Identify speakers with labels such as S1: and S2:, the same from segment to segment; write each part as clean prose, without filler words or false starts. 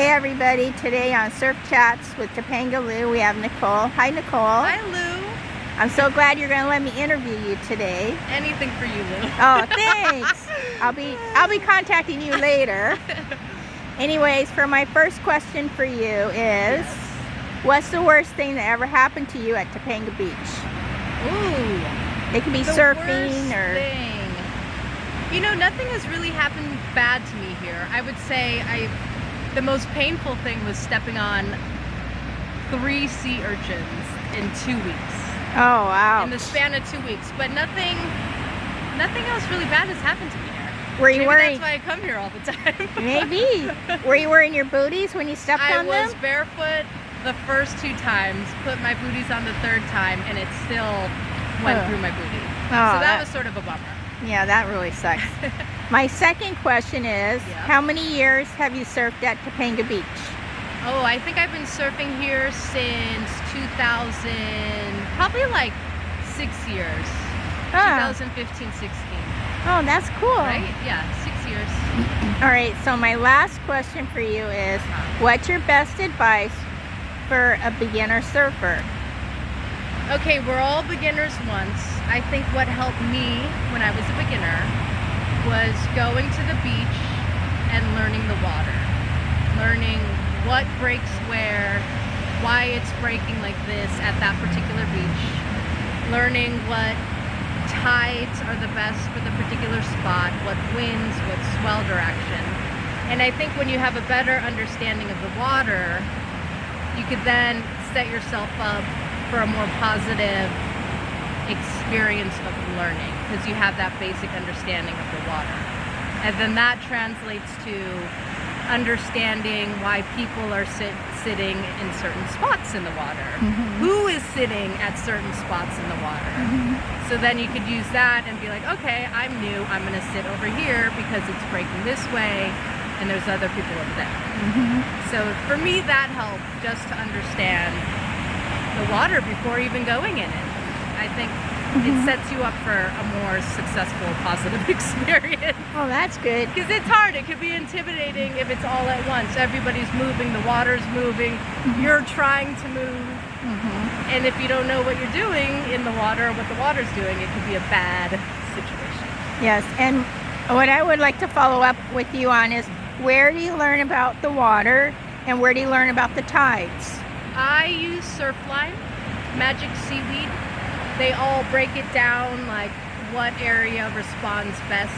S1: Hey everybody, today on Surf Chats with Topanga Lou, we have Nicole. Hi Nicole.
S2: Hi Lou.
S1: I'm so glad you're going to let me interview you today.
S2: Anything for you, Lou.
S1: Oh, thanks. I'll be contacting you later. Anyways, for my first question for you is,
S2: yes.
S1: What's the worst thing that ever happened to you at Topanga Beach?
S2: Ooh.
S1: It could be
S2: the
S1: surfing
S2: worst
S1: or...
S2: thing. You know, nothing has really happened bad to me here. I would say the most painful thing was stepping on 3 sea urchins in 2 weeks.
S1: Oh, wow.
S2: In the span of 2 weeks. But nothing else really bad has happened to me here.
S1: Were you wearing...
S2: That's why I come here all the time.
S1: Maybe. Were you wearing your booties when you stepped on them?
S2: I was barefoot the first 2 times, put my booties on the 3rd time, and it still went through my booty.
S1: Oh,
S2: so that was sort of a bummer.
S1: Yeah, that really sucks. My second question is, How many years have you surfed at Topanga Beach?
S2: Oh, I think I've been surfing here since 2000, probably like 6 years. 2015, 16.
S1: Oh, that's cool.
S2: Right? Yeah, 6 years.
S1: All right, so my last question for you is, what's your best advice for a beginner surfer?
S2: Okay, we're all beginners once. I think what helped me when I was a beginner was going to the beach and learning the water. Learning what breaks where, why it's breaking like this at that particular beach. Learning what tides are the best for the particular spot, what winds, what swell direction. And I think when you have a better understanding of the water, you could then set yourself up for a more positive experience of learning, because you have that basic understanding of the water. And then that translates to understanding why people are sitting in certain spots in the water. Who is sitting at certain spots in the water. So then you could use that and be like, okay, I'm new, I'm going to sit over here because it's breaking this way and there's other people over there. So for me, that helped, just to understand the water before even going in it. I think it sets you up for a more successful, positive experience.
S1: Oh, that's good.
S2: Because it's hard. It could be intimidating if it's all at once. Everybody's moving, the water's moving, you're trying to move. And if you don't know what you're doing in the water or what the water's doing, it could be a bad situation.
S1: Yes, and what I would like to follow up with you on is, where do you learn about the water and where do you learn about the tides?
S2: I use Surfline, Magic Seaweed. They all break it down, like what area responds best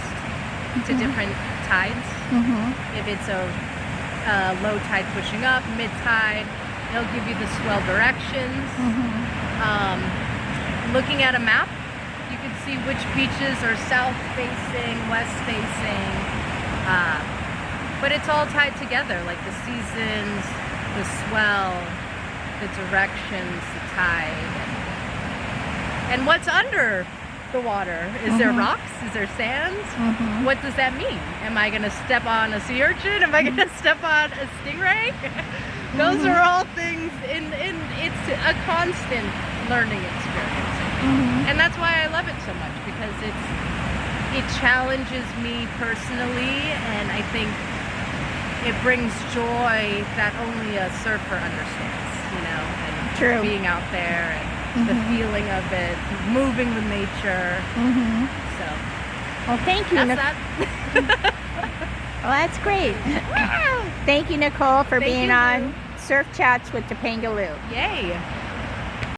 S2: to different tides. If it's a low tide pushing up, mid tide, it'll give you the swell directions. Looking at a map, you can see which beaches are south facing, west facing. But it's all tied together, like the seasons, the swell, the directions, the tide, and what's under the water. Is there rocks? Is there sands? What does that mean? Am I going to step on a sea urchin? Am I going to step on a stingray? Those are all things, it's a constant learning experience. And that's why I love it so much, because it challenges me personally, and I think it brings joy that only a surfer understands, you know, and
S1: True.
S2: Being out there and the feeling of it, moving with nature. So,
S1: well, thank you.
S2: That's that.
S1: Well, that's great. Thank you, Nicole, for being on Surf Chats with Topanga Lou.
S2: Yay.